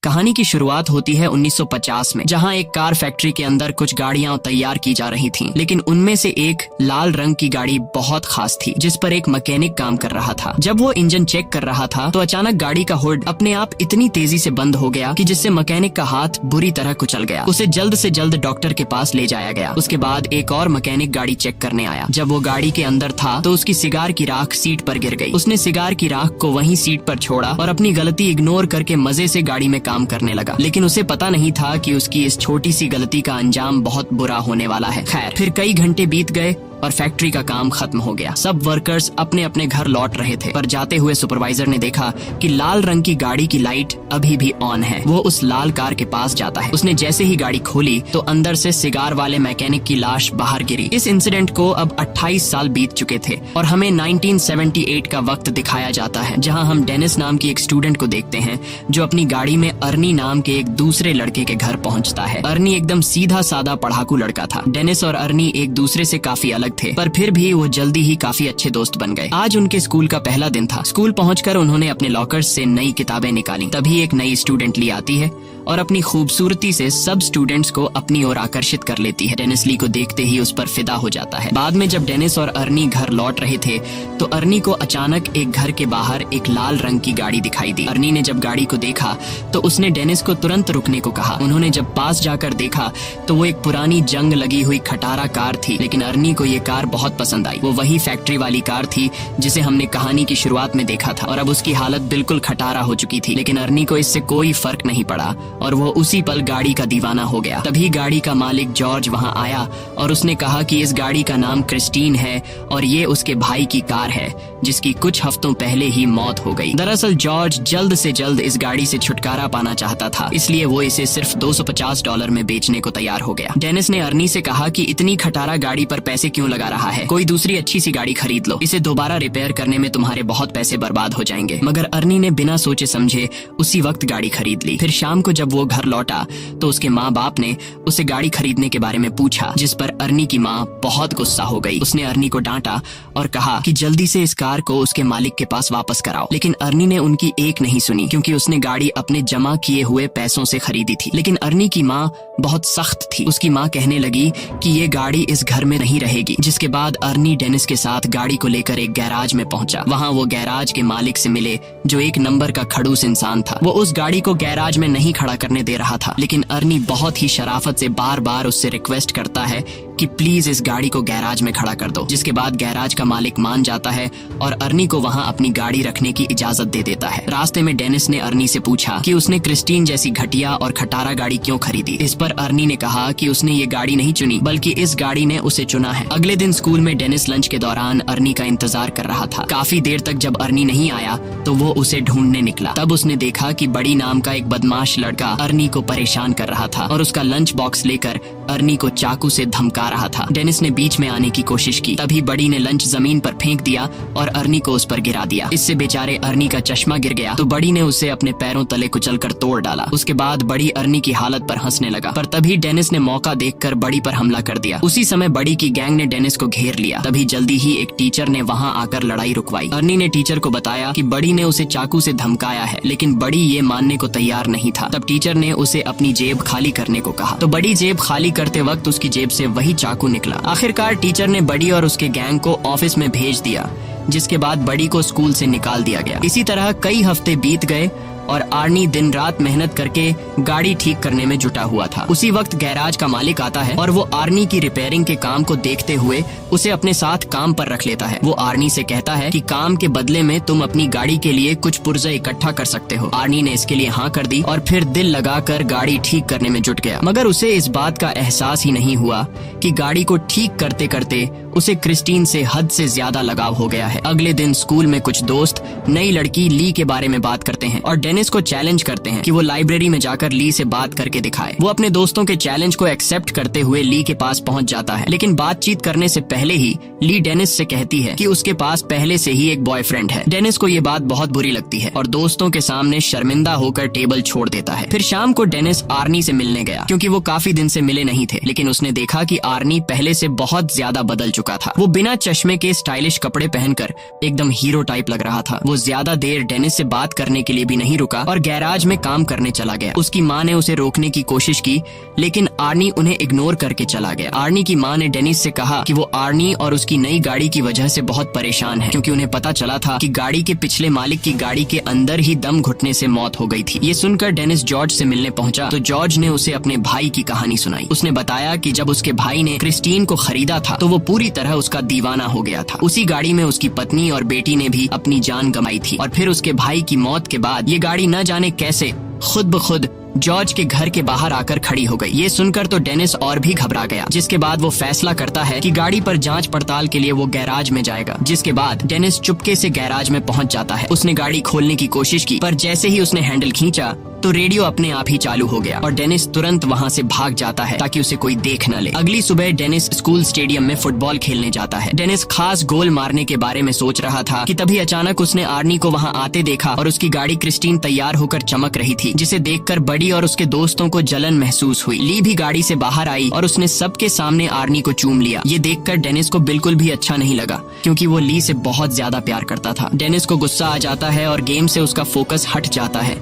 कहानी की शुरुआत होती है 1950 में, जहां एक कार फैक्ट्री के अंदर कुछ गाड़ियां तैयार की जा रही थीं। लेकिन उनमें से एक लाल रंग की गाड़ी बहुत खास थी, जिस पर एक मैकेनिक काम कर रहा था। जब वो इंजन चेक कर रहा था तो अचानक गाड़ी का हुड अपने आप इतनी तेजी से बंद हो गया कि जिससे मैकेनिक का हाथ बुरी तरह कुचल गया। उसे जल्द से जल्द डॉक्टर के पास ले जाया गया। उसके बाद एक और मैकेनिक गाड़ी चेक करने आया। जब वो गाड़ी के अंदर था तो उसकी सिगार की राख सीट पर गिर गई। उसने सिगार की राख को वहीं सीट पर छोड़ा और अपनी गलती इग्नोर करके मजे से गाड़ी में काम करने लगा। लेकिन उसे पता नहीं था कि उसकी इस छोटी सी गलती का अंजाम बहुत बुरा होने वाला है। खैर, फिर कई घंटे बीत गए और फैक्ट्री का काम खत्म हो गया। सब वर्कर्स अपने अपने घर लौट रहे थे, पर जाते हुए सुपरवाइजर ने देखा कि लाल रंग की गाड़ी की लाइट अभी भी ऑन है। वो उस लाल कार के पास जाता है। उसने जैसे ही गाड़ी खोली तो अंदर से सिगार वाले मैकेनिक की लाश बाहर गिरी। इस इंसिडेंट को अब 28 साल बीत चुके थे और हमें 1978 का वक्त दिखाया जाता है, जहां हम डेनिस नाम की एक स्टूडेंट को देखते हैं जो अपनी गाड़ी में अर्नी नाम के एक दूसरे लड़के के घर पहुंचता है। अर्नी एकदम सीधा साधा पढ़ाकू लड़का था। डेनिस और अर्नी एक दूसरे से काफी अलग थे, पर फिर भी वो जल्दी ही काफी अच्छे दोस्त बन गए। आज उनके स्कूल का पहला दिन था। स्कूल पहुंचकर उन्होंने अपने लॉकर्स से नई किताबें निकाली। तभी एक नई स्टूडेंट ली आती है और अपनी खूबसूरती से सब स्टूडेंट्स को अपनी ओर आकर्षित कर लेती है। डेनिस ली को देखते ही उस पर फिदा हो जाता है। बाद में जब डेनिस और अर्नी घर लौट रहे थे तो अर्नी को अचानक एक घर के बाहर एक लाल रंग की गाड़ी दिखाई दी। अर्नी ने जब गाड़ी को देखा तो उसने डेनिस को तुरंत रुकने को कहा। उन्होंने जब पास जाकर देखा तो वो एक पुरानी जंग लगी हुई खटारा कार थी, लेकिन अर्नी को ये कार बहुत पसंद आई। वो वही फैक्ट्री वाली कार थी जिसे हमने कहानी की शुरुआत में देखा था और अब उसकी हालत बिल्कुल खटारा हो चुकी थी। लेकिन अर्नी को इससे कोई फर्क नहीं पड़ा और वो उसी पल गाड़ी का दीवाना हो गया। तभी गाड़ी का मालिक जॉर्ज वहां आया और उसने कहा कि इस गाड़ी का नाम क्रिस्टीन है और ये उसके भाई की कार है जिसकी कुछ हफ्तों पहले ही मौत हो गई। दरअसल जॉर्ज जल्द से जल्द इस गाड़ी से छुटकारा पाना चाहता था, इसलिए वो इसे सिर्फ $250 में बेचने को तैयार हो गया। डेनिस ने अर्नी से कहा कि इतनी खटारा गाड़ी पर पैसे क्यों लगा रहा है, कोई दूसरी अच्छी सी गाड़ी खरीद लो। इसे दोबारा रिपेयर करने में तुम्हारे बहुत पैसे बर्बाद हो जाएंगे। मगर अर्नी ने बिना सोचे समझे उसी वक्त गाड़ी खरीद ली। फिर शाम को जब वो घर लौटा तो उसके माँ बाप ने उसे गाड़ी खरीदने के बारे में पूछा, जिस पर अर्नी की माँ बहुत गुस्सा हो गई। उसने अर्नी को डांटा और कहा कि जल्दी से इस कार को उसके मालिक के पास वापस कराओ। लेकिन अर्नी ने उनकी एक नहीं सुनी, क्योंकि उसने गाड़ी अपने जमा किए हुए पैसों से खरीदी थी। लेकिन अर्नी की माँ बहुत सख्त थी। उसकी माँ कहने लगी कि ये गाड़ी इस घर में नहीं रहेगी। जिसके बाद अर्नी डेनिस के साथ गाड़ी को लेकर एक गैराज में पहुंचा। वहां वो गैराज के मालिक से मिले, जो एक नंबर का खड़ूस इंसान था। वो उस गाड़ी को गैराज में नहीं खड़ा करने दे रहा था, लेकिन अर्नी बहुत ही शराफत से बार बार उससे रिक्वेस्ट करता है कि प्लीज इस गाड़ी को गैराज में खड़ा कर दो। जिसके बाद गैराज का मालिक मान जाता है और अर्नी को वहां अपनी गाड़ी रखने की इजाजत दे देता है। रास्ते में डेनिस ने अर्नी से पूछा कि उसने क्रिस्टीन जैसी घटिया और खटारा गाड़ी क्यों खरीदी। इस पर अर्नी ने कहा कि उसने ये गाड़ी नहीं चुनी, बल्कि इस गाड़ी ने उसे चुना है। अगले दिन स्कूल में डेनिस लंच के दौरान अर्नी का इंतजार कर रहा था। काफी देर तक जब अर्नी नहीं आया तो वो उसे ढूंढने निकला। तब उसने देखा कि बड़ी नाम का एक बदमाश लड़का अर्नी को परेशान कर रहा था और उसका लंच बॉक्स लेकर अर्नी को चाकू से धमका रहा था। डेनिस ने बीच में आने की कोशिश की, तभी बड़ी ने लंच जमीन पर फेंक दिया और अर्नी को उस पर गिरा दिया। इससे बेचारे अर्नी का चश्मा गिर गया तो बड़ी ने उसे अपने पैरों तले कुचलकर तोड़ डाला। उसके बाद बड़ी अर्नी की हालत पर हंसने लगा, पर तभी डेनिस ने मौका देखकर बड़ी पर हमला कर दिया। उसी समय बड़ी की गैंग ने डेनिस को घेर लिया। तभी जल्दी ही एक टीचर ने वहां आकर लड़ाई रुकवाई। अर्नी ने टीचर को बताया कि बड़ी ने उसे चाकू से धमकाया है, लेकिन बड़ी ये मानने को तैयार नहीं था। तब टीचर ने उसे अपनी जेब खाली करने को कहा, तो बड़ी जेब खाली करते वक्त उसकी जेब से वही चाकू निकला। आखिरकार टीचर ने बड़ी और उसके गैंग को ऑफिस में भेज दिया, जिसके बाद बड़ी को स्कूल से निकाल दिया गया। इसी तरह कई हफ्ते बीत गए और आर्नी दिन रात मेहनत करके गाड़ी ठीक करने में जुटा हुआ था। उसी वक्त गैराज का मालिक आता है और वो आर्नी की रिपेयरिंग के काम को देखते हुए उसे अपने साथ काम पर रख लेता है। वो आर्नी से कहता है कि काम के बदले में तुम अपनी गाड़ी के लिए कुछ पुर्जे इकट्ठा कर सकते हो। आर्नी ने इसके लिए हाँ कर दी और फिर दिल लगाकर गाड़ी ठीक करने में जुट गया। मगर उसे इस बात का एहसास ही नहीं हुआ कि गाड़ी को ठीक करते करते उसे क्रिस्टीन से हद से ज्यादा लगाव हो गया है। अगले दिन स्कूल में कुछ दोस्त नई लड़की ली के बारे में बात करते हैं और डेनिस को चैलेंज करते हैं कि वो लाइब्रेरी में जाकर ली से बात करके दिखाए। वो अपने दोस्तों के चैलेंज को एक्सेप्ट करते हुए ली के पास पहुंच जाता है, लेकिन बातचीत करने से पहले ही ली डेनिस से कहती है कि उसके पास पहले से ही एक बॉयफ्रेंड है। डेनिस को ये बात बहुत बुरी लगती है और दोस्तों के सामने शर्मिंदा होकर टेबल छोड़ देता है। फिर शाम को डेनिस आर्नी से मिलने गया, क्योंकि वो काफी दिन से मिले नहीं थे, लेकिन उसने देखा कि आर्नी पहले से बहुत ज्यादा बदल चुकी चुका था। वो बिना चश्मे के स्टाइलिश कपड़े पहनकर एकदम हीरो टाइप लग रहा था। वो ज्यादा देर डेनिस से बात करने के लिए भी नहीं रुका और गैराज में काम करने चला गया। उसकी माँ ने उसे रोकने की कोशिश की, लेकिन आर्नी उन्हें इग्नोर करके चला गया। आर्नी की माँ ने डेनिस से कहा कि वो आर्नी और उसकी नई गाड़ी की वजह से बहुत परेशान है, क्योंकि उन्हें पता चला था कि गाड़ी के पिछले मालिक की गाड़ी के अंदर ही दम घुटने से मौत हो गई थी। ये सुनकर डेनिस जॉर्ज से मिलने पहुंचा तो जॉर्ज ने उसे अपने भाई की कहानी सुनाई। उसने बताया कि जब उसके भाई ने क्रिस्टीन को खरीदा था तो वो पूरी तरह उसका दीवाना हो गया था। उसी गाड़ी में उसकी पत्नी और बेटी ने भी अपनी जान गंवाई थी और फिर उसके भाई की मौत के बाद ये गाड़ी न जाने कैसे खुद ब खुद जॉर्ज के घर के बाहर आकर खड़ी हो गई। ये सुनकर तो डेनिस और भी घबरा गया, जिसके बाद वो फैसला करता है कि गाड़ी पर जांच पड़ताल के लिए वो गैराज में जाएगा। जिसके बाद डेनिस चुपके से गैराज में पहुंच जाता है। उसने गाड़ी खोलने की कोशिश की, पर जैसे ही उसने हैंडल खींचा तो रेडियो अपने आप ही चालू हो गया और डेनिस तुरंत वहां से भाग जाता है ताकि उसे कोई देख न ले। अगली सुबह डेनिस स्कूल स्टेडियम में फुटबॉल खेलने जाता है। डेनिस खास गोल मारने के बारे में सोच रहा था कि तभी अचानक उसने आर्नी को वहां आते देखा और उसकी गाड़ी क्रिस्टीन तैयार होकर चमक रही थी, जिसे देखकर बड़ी और उसके दोस्तों को जलन महसूस हुई। ली भी गाड़ी से बाहर आई और उसने सबके सामने आर्नी को चूम लिया। ये देखकर डेनिस को बिल्कुल भी अच्छा नहीं लगा, क्योंकि वो ली से बहुत ज्यादा प्यार करता था। डेनिस को गुस्सा आ जाता है और गेम से उसका फोकस हट जाता है।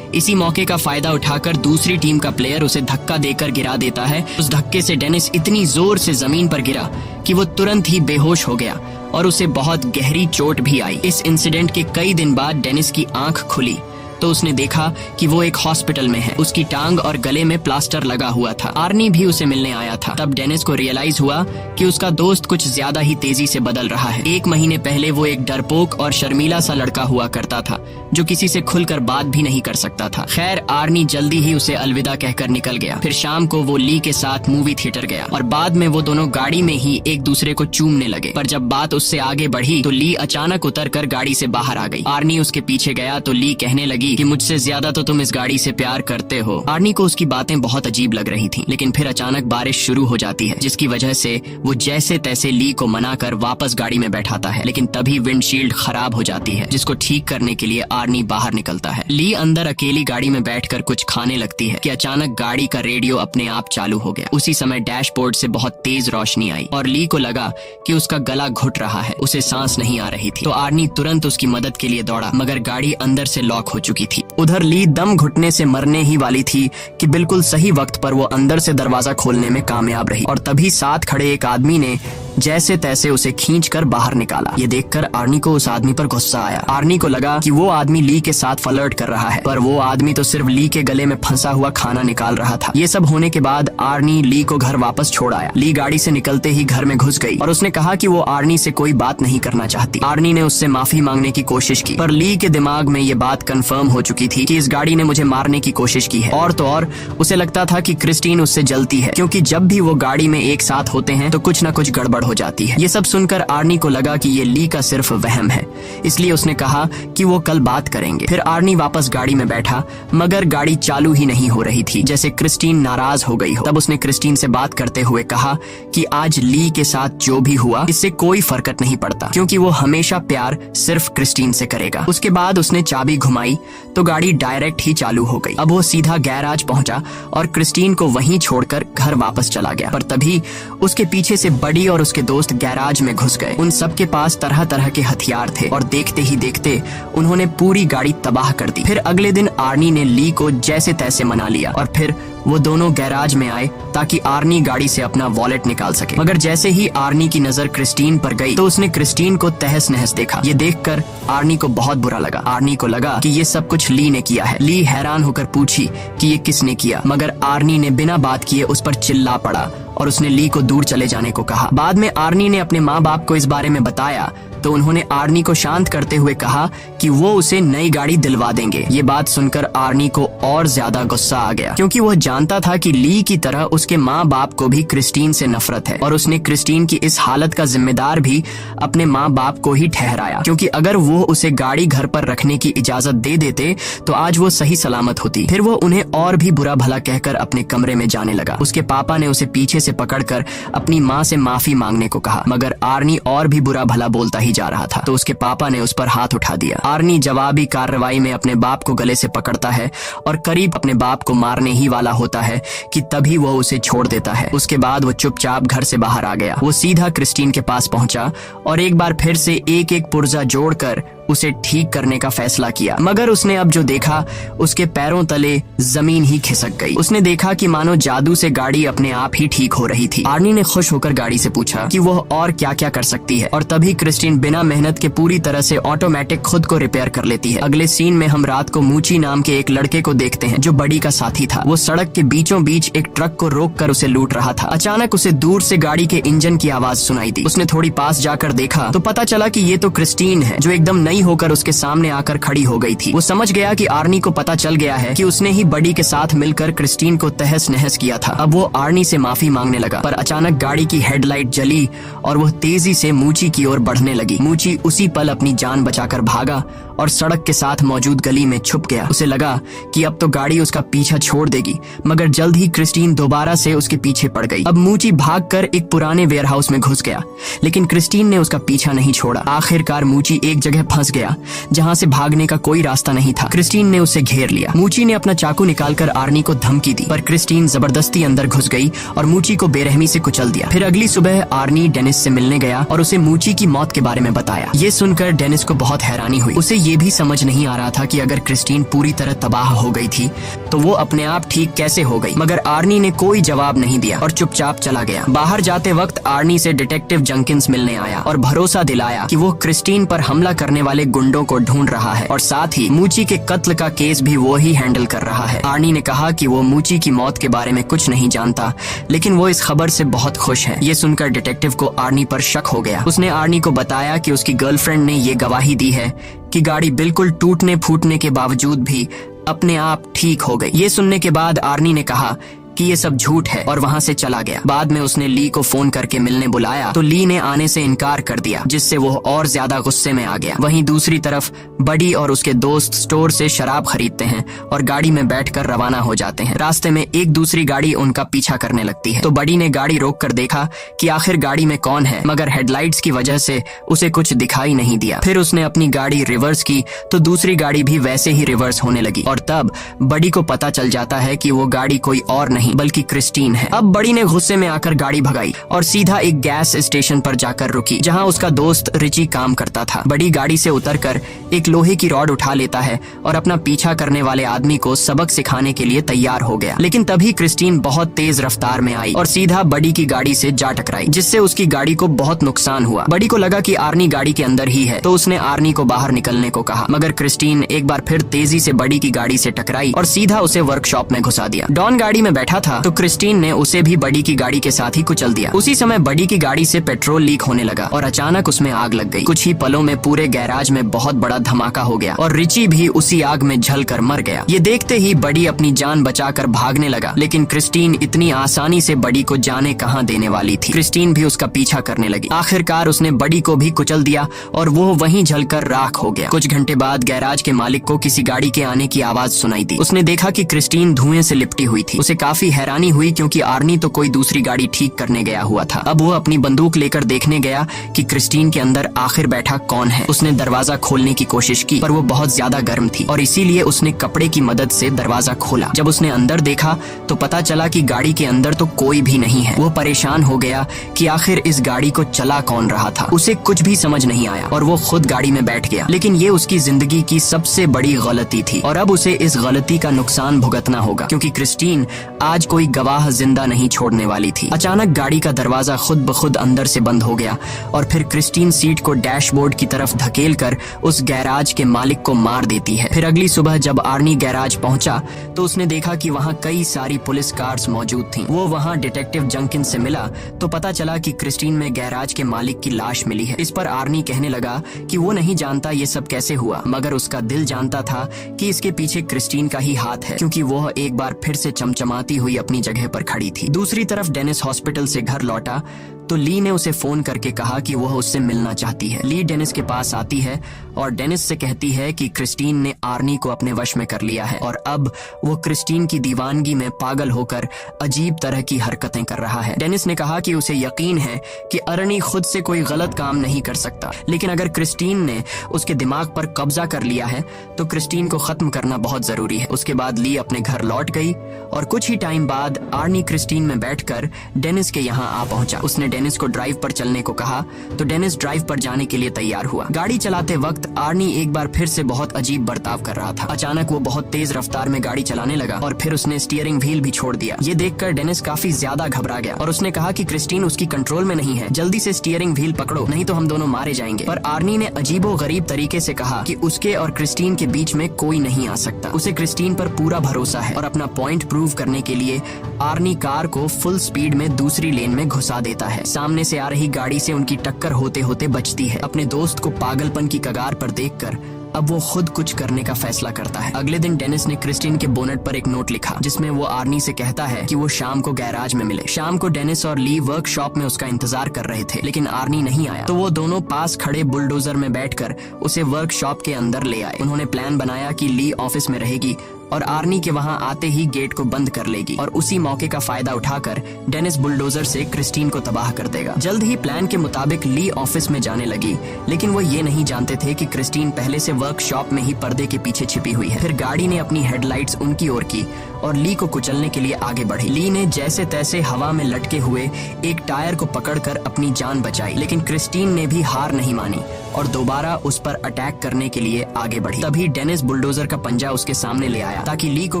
इसी मौके का फायदा उठाकर दूसरी टीम का प्लेयर उसे धक्का देकर गिरा देता है। उस धक्के से डेनिस इतनी जोर से जमीन पर गिरा कि वो तुरंत ही बेहोश हो गया और उसे बहुत गहरी चोट भी आई। इस इंसिडेंट के कई दिन बाद डेनिस की आंख खुली तो उसने देखा कि वो एक हॉस्पिटल में है। उसकी टांग और गले में प्लास्टर लगा हुआ था। आर्नी भी उसे मिलने आया था। तब डेनिस को रियलाइज हुआ कि उसका दोस्त कुछ ज्यादा ही तेजी से बदल रहा है। 1 महीने पहले वो एक डरपोक और शर्मीला सा लड़का हुआ करता था, जो किसी से खुलकर बात भी नहीं कर सकता था। खैर, आर्नी जल्दी ही उसे अलविदा कहकर निकल गया। फिर शाम को वो ली के साथ मूवी थिएटर गया और बाद में वो दोनों गाड़ी में ही एक दूसरे को चूमने लगे। पर जब बात उससे आगे बढ़ी तो ली अचानक उतरकर गाड़ी से बाहर आ गई। आर्नी उसके पीछे गया तो ली कहने लगी कि मुझसे ज्यादा तो तुम इस गाड़ी से प्यार करते हो। आर्नी को उसकी बातें बहुत अजीब लग रही थी, लेकिन फिर अचानक बारिश शुरू हो जाती है, जिसकी वजह से वो जैसे तैसे ली को मनाकर वापस गाड़ी में बैठाता है। लेकिन तभी विंडशील्ड खराब हो जाती है, जिसको ठीक करने के लिए आर्नी बाहर निकलता है। ली अंदर अकेली गाड़ी में बैठकर कुछ खाने लगती है कि अचानक गाड़ी का रेडियो अपने आप चालू हो गया। उसी समय डैशबोर्ड से बहुत तेज रोशनी आई और ली को लगा कि उसका गला घुट रहा है, उसे सांस नहीं आ रही थी। तो आर्नी तुरंत उसकी मदद के लिए दौड़ा, मगर गाड़ी अंदर से लॉक हो चुकी थी। उधर ली दम घुटने से मरने ही वाली थी कि बिल्कुल सही वक्त पर वो अंदर से दरवाजा खोलने में कामयाब रही और तभी साथ खड़े एक आदमी ने जैसे तैसे उसे खींचकर बाहर निकाला। ये देखकर आर्नी को उस आदमी पर गुस्सा आया। आर्नी को लगा कि वो आदमी ली के साथ फ्लर्ट कर रहा है, पर वो आदमी तो सिर्फ ली के गले में फंसा हुआ खाना निकाल रहा था। ये सब होने के बाद आर्नी ली को घर वापस छोड़ आया। ली गाड़ी से निकलते ही घर में घुस गई और उसने कहा कि वो आर्नी से कोई बात नहीं करना चाहती। आर्नी ने उससे माफी मांगने की कोशिश की, पर ली के दिमाग में ये बात कंफर्म हो चुकी थी कि इस गाड़ी ने मुझे मारने की कोशिश की है। और तो और उसे लगता था कि क्रिस्टीन उससे जलती है, क्योंकि जब भी वो गाड़ी में एक साथ होते हैं तो कुछ न कुछ गड़बड़ हो जाती है। ये सब सुनकर आर्नी को लगा कि ये ली का सिर्फ वहम है, इसलिए उसने कहा कि वो कल बात करेंगे। फिर आर्नी वापस गाड़ी में बैठा, मगर गाड़ी चालू ही नहीं हो रही थी, जैसे क्रिस्टीन नाराज हो गई हो। तब उसने क्रिस्टीन से बात करते हुए कहा कि आज ली के साथ जो भी हुआ इससे कोई फर्क नहीं पड़ता, क्योंकि वो हमेशा प्यार सिर्फ क्रिस्टीन से करेगा। उसके बाद उसने चाबी घुमाई तो गाड़ी डायरेक्ट ही चालू हो गई। अब वो सीधा गैराज पहुंचा और क्रिस्टीन को वहीं छोड़कर घर वापस चला गया। पर तभी उसके पीछे से बडी और उसके दोस्त गैराज में घुस गए। उन सबके पास तरह तरह के हथियार थे और देखते ही देखते उन्होंने पूरी गाड़ी तबाह कर दी। फिर अगले दिन आर्नी ने ली को जैसे तैसे मना लिया और फिर वो दोनों गैराज में आए ताकि आर्नी गाड़ी से अपना वॉलेट निकाल सके। मगर जैसे ही आर्नी की नजर क्रिस्टीन पर गई तो उसने क्रिस्टीन को तहस नहस देखा। ये देखकर आर्नी को बहुत बुरा लगा। आर्नी को लगा कि ये सब कुछ ली ने किया है। ली हैरान होकर पूछी कि ये किसने किया, मगर आर्नी ने बिना बात किए उस पर चिल्ला पड़ा और उसने ली को दूर चले जाने को कहा। बाद में आर्नी ने अपने माँ बाप को इस बारे में बताया तो उन्होंने आर्नी को शांत करते हुए कहा कि वो उसे नई गाड़ी दिलवा देंगे। ये बात सुनकर आर्नी को और ज्यादा गुस्सा आ गया, क्योंकि वह जानता था कि ली की तरह उसके माँ बाप को भी क्रिस्टीन से नफरत है और उसने क्रिस्टीन की इस हालत का जिम्मेदार भी अपने माँ बाप को ही ठहराया, क्योंकि अगर वो उसे गाड़ी घर पर रखने की इजाजत दे देते तो आज वो सही सलामत होती। फिर वो उन्हें और भी बुरा भला कहकर अपने कमरे में जाने लगा। उसके पापा ने उसे पीछे से पकड़कर अपनी माँ से माफी मांगने को कहा, मगर आर्नी और भी बुरा भला बोलता ही जा रहा था तो उसके पापा ने उस पर हाथ उठा दिया। आर्नी जवाबी कार्रवाई में अपने बाप को गले से पकड़ता है और करीब अपने बाप को मारने ही वाला होता है कि तभी वो उसे छोड़ देता है। उसके बाद वो चुपचाप घर से बाहर आ गया। वो सीधा क्रिस्टीन के पास पहुंचा और एक बार फिर से एक एक पुर्जा जोड़कर उसे ठीक करने का फैसला किया, मगर उसने अब जो देखा उसके पैरों तले जमीन ही खिसक गई। उसने देखा कि मानो जादू से गाड़ी अपने आप ही ठीक हो रही थी। आर्नी ने खुश होकर गाड़ी से पूछा कि वह और क्या क्या कर सकती है और तभी क्रिस्टीन बिना मेहनत के पूरी तरह से ऑटोमेटिक खुद को रिपेयर कर लेती है। अगले सीन में हम रात को मूची नाम के एक लड़के को देखते हैं जो बडी का साथी था। वो सड़क के बीचों बीच एक ट्रक को रोककर उसे लूट रहा था। अचानक उसे दूर से गाड़ी के इंजन की आवाज सुनाई दी। उसने थोड़ी पास जाकर देखा तो पता चला कि ये तो क्रिस्टीन है जो एकदम होकर उसके सामने आकर खड़ी हो गई थी। वो समझ गया कि आर्नी को पता चल गया है कि उसने ही बडी के साथ मिलकर क्रिस्टीन को तहस नहस किया था। अब वो आर्नी से माफी मांगने लगा, पर अचानक गाड़ी की हेडलाइट जली और वह तेजी से मूची की ओर बढ़ने लगी। मूची उसी पल अपनी जान बचाकर भागा और सड़क के साथ मौजूद गली में छुप गया। उसे लगा कि अब तो गाड़ी उसका पीछा छोड़ देगी, मगर जल्द ही क्रिस्टीन दोबारा से उसके पीछे पड़ गई। अब मूची भागकर एक पुराने वेयरहाउस में घुस गया, लेकिन क्रिस्टीन ने उसका पीछा नहीं छोड़ा। आखिरकार मूची एक जगह फंस गया जहां से भागने का कोई रास्ता नहीं था। क्रिस्टीन ने उसे घेर लिया। मूची ने अपना चाकू निकालकर आर्नी को धमकी दी, पर क्रिस्टीन जबरदस्ती अंदर घुस गई और मूची को बेरहमी से कुचल दिया। फिर अगली सुबह आर्नी डेनिस से मिलने गया और उसे मूची की मौत के बारे में बताया। ये सुनकर डेनिस को बहुत हैरानी हुई। उसे ये भी समझ नहीं आ रहा था कि अगर क्रिस्टीन पूरी तरह तबाह हो गई थी तो वो अपने आप ठीक कैसे हो गई, मगर आर्नी ने कोई जवाब नहीं दिया और चुपचाप चला गया। बाहर जाते वक्त आर्नी से डिटेक्टिव जंकिंस मिलने आया और भरोसा दिलाया कि वो क्रिस्टीन पर हमला करने वाले गुंडों को ढूंढ रहा है और साथ ही मूची के कत्ल का केस भी वो ही हैंडल कर रहा है। आर्नी ने कहा कि वो मूची की मौत के बारे में कुछ नहीं जानता, लेकिन वो इस खबर से बहुत खुश है। ये सुनकर डिटेक्टिव को आर्नी पर शक हो गया। उसने आर्नी को बताया कि उसकी गर्लफ्रेंड ने ये गवाही दी है कि गाड़ी बिल्कुल टूटने फूटने के बावजूद भी अपने आप ठीक हो गई। ये सुनने के बाद आर्नी ने कहा कि ये सब झूठ है और वहां से चला गया। बाद में उसने ली को फोन करके मिलने बुलाया तो ली ने आने से इनकार कर दिया, जिससे वो और ज्यादा गुस्से में आ गया। वहीं दूसरी तरफ बडी और उसके दोस्त स्टोर से शराब खरीदते हैं और गाड़ी में बैठकर रवाना हो जाते हैं। रास्ते में एक दूसरी गाड़ी उनका पीछा करने लगती है तो बडी ने गाड़ी रोक कर देखा कि आखिर गाड़ी में कौन है, मगर हेडलाइट्स की वजह से उसे कुछ दिखाई नहीं दिया। फिर उसने अपनी गाड़ी रिवर्स की तो दूसरी गाड़ी भी वैसे ही रिवर्स होने लगी और तब बडी को पता चल जाता है कि वो गाड़ी कोई और नहीं बल्कि क्रिस्टीन है। अब बडी ने गुस्से में आकर गाड़ी भगाई और सीधा एक गैस स्टेशन पर जाकर रुकी जहां उसका दोस्त रिची काम करता था। बडी गाड़ी से उतरकर एक लोहे की रॉड उठा लेता है और अपना पीछा करने वाले आदमी को सबक सिखाने के लिए तैयार हो गया, लेकिन तभी क्रिस्टीन बहुत तेज रफ्तार में आई और सीधा बडी की गाड़ी से जा टकराई, जिससे उसकी गाड़ी को बहुत नुकसान हुआ। बडी को लगा कि आर्नी गाड़ी के अंदर ही है तो उसने आर्नी को बाहर निकलने को कहा, मगर क्रिस्टीन एक बार फिर तेजी से बडी की गाड़ी से टकराई और सीधा उसे वर्कशॉप में घुसा दिया। डॉन गाड़ी में बैठा था तो क्रिस्टीन ने उसे भी बडी की गाड़ी के साथ ही कुचल दिया। उसी समय बडी की गाड़ी से पेट्रोल लीक होने लगा और अचानक उसमें आग लग गई। कुछ ही पलों में पूरे गैराज में बहुत बड़ा धमाका हो गया और रिची भी उसी आग में जलकर मर गया। ये देखते ही बडी अपनी जान बचाकर भागने लगा, लेकिन क्रिस्टीन इतनी आसानी से बडी को जाने कहां देने वाली थी। क्रिस्टीन भी उसका पीछा करने लगी। आखिरकार उसने बडी को भी कुचल दिया और वो वहीं जलकर राख हो गया। कुछ घंटे बाद गैराज के मालिक को किसी गाड़ी के आने की आवाज सुनाई दी। उसने देखा कि क्रिस्टीन धुएं से लिपटी हुई थी। उसे काफी हैरानी हुई क्योंकि आर्नी तो कोई दूसरी गाड़ी ठीक करने गया हुआ था। अब वो अपनी बंदूक लेकर देखने गया कि क्रिस्टीन के अंदर आखिर बैठा कौन है। उसने दरवाजा खोलने की कोशिश की पर वो बहुत ज्यादा गर्म थी और इसीलिए उसने कपड़े की मदद से दरवाजा खोला। जब उसने अंदर देखा तो पता चला कि गाड़ी के अंदर तो कोई भी नहीं है। वो परेशान हो गया कि आखिर इस गाड़ी को चला कौन रहा था। उसे कुछ भी समझ नहीं आया और वो खुद गाड़ी में बैठ गया, लेकिन ये उसकी जिंदगी की सबसे बड़ी गलती थी और अब उसे इस गलती का नुकसान भुगतना होगा, क्योंकि क्रिस्टीन आज कोई गवाह जिंदा नहीं छोड़ने वाली थी। अचानक गाड़ी का दरवाजा खुद ब खुद अंदर से बंद हो गया और फिर क्रिस्टीन सीट को डैशबोर्ड की तरफ धकेलकर उस गैराज के मालिक को मार देती है। फिर अगली सुबह जब आर्नी गैराज पहुंचा तो उसने देखा कि वहां कई सारी पुलिस कार्स मौजूद थीं। वो वहां डिटेक्टिव जंकिंस से मिला तो पता चला कि क्रिस्टीन में गैराज के मालिक की लाश मिली है। इस पर आर्नी कहने लगा कि वो नहीं जानता ये सब कैसे हुआ, मगर उसका दिल जानता था कि इसके पीछे क्रिस्टीन का ही हाथ है, क्योंकि वो एक बार फिर से चमचमाती हुई अपनी जगह पर खड़ी थी। दूसरी तरफ डेनिस हॉस्पिटल से घर लौटा तो ली ने उसे फोन करके कहा कि वह उससे मिलना चाहती है। ली डेनिस के पास आती है और डेनिस से कहती है कि क्रिस्टीन ने आर्नी को अपने वश में कर लिया है और अब वो क्रिस्टीन की दीवानगी में पागल होकर अजीब तरह की हरकतें कर रहा है। डेनिस ने कहा कि उसे यकीन है कि आर्नी खुद से कोई गलत काम नहीं कर सकता, लेकिन अगर क्रिस्टीन ने उसके दिमाग पर कब्जा कर लिया है तो क्रिस्टीन को खत्म करना बहुत जरूरी है। उसके बाद ली अपने घर लौट गई और कुछ ही टाइम बाद आर्नी क्रिस्टीन में बैठकर डेनिस के यहाँ आ पहुंचा। उसने डेनिस को ड्राइव पर चलने को कहा तो डेनिस ड्राइव पर जाने के लिए तैयार हुआ। गाड़ी चलाते वक्त आर्नी एक बार फिर से बहुत अजीब बर्ताव कर रहा था। अचानक वो बहुत तेज रफ्तार में गाड़ी चलाने लगा और फिर उसने स्टीयरिंग व्हील भी छोड़ दिया। ये देखकर डेनिस काफी ज्यादा घबरा गया और उसने कहा कि क्रिस्टीन उसकी कंट्रोल में नहीं है, जल्दी से स्टीयरिंग व्हील पकड़ो नहीं तो हम दोनों मारे जाएंगे। पर आर्नी ने अजीबो गरीब तरीके से कहा कि उसके और क्रिस्टीन के बीच में कोई नहीं आ सकता। उसे क्रिस्टीन पर पूरा भरोसा है और अपना पॉइंट प्रूव करने के लिए आर्नी कार को फुल स्पीड में दूसरी लेन में घुसा देता है। सामने से आ रही गाड़ी से उनकी टक्कर होते होते बचती है। अपने दोस्त को पागलपन की कगार पर देखकर अब वो खुद कुछ करने का फैसला करता है। अगले दिन डेनिस ने क्रिस्टीन के बोनट पर एक नोट लिखा जिसमें वो आर्नी से कहता है कि वो शाम को गैराज में मिले। शाम को डेनिस और ली वर्कशॉप में उसका इंतजार कर रहे थे, लेकिन आर्नी नहीं आया तो वो दोनों पास खड़े बुलडोजर में बैठकर उसे वर्कशॉप के अंदर ले आए। उन्होंने प्लान बनाया कि ली ऑफिस में रहेगी और आर्नी के वहां आते ही गेट को बंद कर लेगी और उसी मौके का फायदा उठाकर डेनिस बुलडोजर से क्रिस्टीन को तबाह कर देगा। जल्द ही प्लान के मुताबिक ली ऑफिस में जाने लगी, लेकिन वो ये नहीं जानते थे कि क्रिस्टीन पहले से वर्कशॉप में ही पर्दे के पीछे छिपी हुई है। फिर गाड़ी ने अपनी हेडलाइट्स उनकी ओर की और ली को कुचलने के लिए आगे बढ़ी। ली ने जैसे तैसे हवा में लटके हुए एक टायर को पकड़कर अपनी जान बचाई, लेकिन क्रिस्टीन ने भी हार नहीं मानी और दोबारा उस पर अटैक करने के लिए आगे बढ़ी। तभी डेनिस बुलडोजर का पंजा उसके सामने ले आया ताकि ली को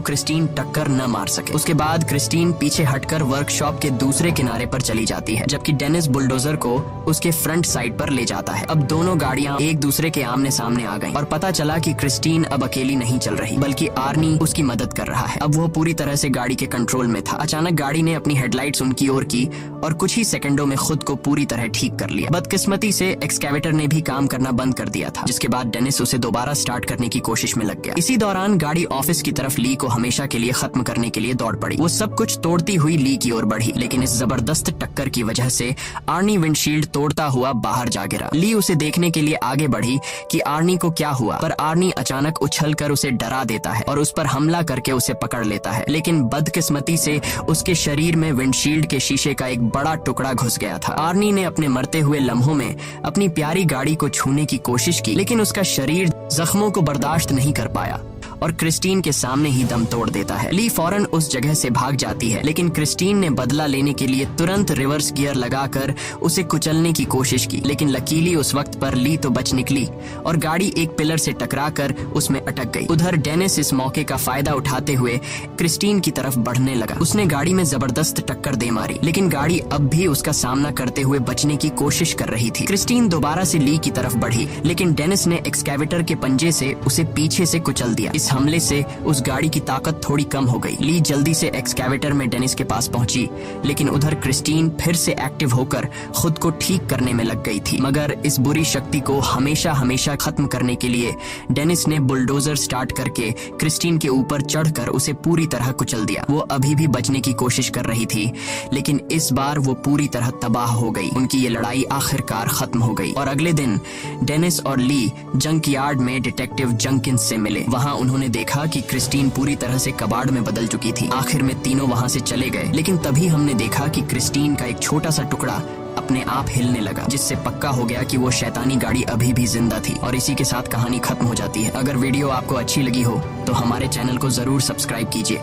क्रिस्टीन टक्कर न मार सके। उसके बाद क्रिस्टीन पीछे हटकर वर्कशॉप के दूसरे किनारे पर चली जाती है, जबकि डेनिस बुलडोजर को उसके फ्रंट साइड पर ले जाता है। अब दोनों गाड़ियां एक दूसरे के आमने सामने आ गईं और पता चला कि क्रिस्टीन अब अकेली नहीं चल रही, बल्कि आर्नी उसकी मदद कर रहा है। अब वो पूरी तरह से गाड़ी के कंट्रोल में था। अचानक गाड़ी ने अपनी हेडलाइट्स उनकी ओर की और कुछ ही सेकंडों में खुद को पूरी तरह ठीक कर लिया। बदकिस्मती से एक्सकैवेटर ने भी काम करना बंद कर दिया था, जिसके बाद डेनिस उसे दोबारा स्टार्ट करने की कोशिश में लग गया। इसी दौरान गाड़ी ऑफिस की तरफ ली को हमेशा के लिए खत्म करने के लिए दौड़ पड़ी। वो सब कुछ तोड़ती हुई ली की ओर बढ़ी, लेकिन इस जबरदस्त टक्कर की वजह से आर्नी विंडशील्ड तोड़ता हुआ बाहर जा गिरा। ली उसे देखने के लिए आगे बढ़ी कि आर्नी को क्या हुआ, पर आर्नी अचानक उछलकर उसे डरा देता है और उस पर हमला करके उसे पकड़ लेता है। लेकिन बदकिस्मती से उसके शरीर में विंडशील्ड के शीशे का एक बड़ा टुकड़ा घुस गया था। आर्नी ने अपने मरते हुए लम्हों में अपनी प्यारी गाड़ी को छूने की कोशिश की, लेकिन उसका शरीर जख्मों को बर्दाश्त नहीं कर पाया और क्रिस्टीन के सामने ही दम तोड़ देता है। ली फौरन उस जगह से भाग जाती है, लेकिन क्रिस्टीन ने बदला लेने के लिए तुरंत रिवर्स गियर लगाकर उसे कुचलने की कोशिश की, लेकिन लकीली उस वक्त पर ली तो बच निकली और गाड़ी एक पिलर से टकराकर उसमें अटक गई। उधर डेनिस इस मौके का फायदा उठाते हुए क्रिस्टीन की तरफ बढ़ने लगा। उसने गाड़ी में जबरदस्त टक्कर दे मारी, लेकिन गाड़ी अब भी उसका सामना करते हुए बचने की कोशिश कर रही थी। क्रिस्टीन दोबारा से ली की तरफ बढ़ी, लेकिन डेनिस ने एक्सकैवेटर के पंजे से उसे पीछे से कुचल दिया। इस हमले से उस गाड़ी की ताकत थोड़ी कम हो गई। ली जल्दी से एक्सकैवेटर में डेनिस के पास पहुंची, लेकिन उधर क्रिस्टीन फिर से एक्टिव होकर खुद को ठीक करने में लग गई थी। मगर इस बुरी शक्ति को हमेशा हमेशा खत्म करने के लिए डेनिस ने बुलडोजर स्टार्ट करके क्रिस्टीन के ऊपर चढ़कर उसे पूरी तरह कुचल दिया। वो अभी भी बचने की कोशिश कर रही थी, लेकिन इस बार वो पूरी तरह तबाह हो गई। उनकी ये लड़ाई आखिरकार खत्म हो गई और अगले दिन डेनिस और ली जंक यार्ड में डिटेक्टिव जंकिंस से मिले। वहां उन्होंने देखा कि क्रिस्टीन पूरी तरह से कबाड़ में बदल चुकी थी। आखिर में तीनों वहां से चले गए, लेकिन तभी हमने देखा कि क्रिस्टीन का एक छोटा सा टुकड़ा अपने आप हिलने लगा, जिससे पक्का हो गया कि वो शैतानी गाड़ी अभी भी जिंदा थी। और इसी के साथ कहानी खत्म हो जाती है। अगर वीडियो आपको अच्छी लगी हो तो हमारे चैनल को जरूर सब्सक्राइब कीजिए।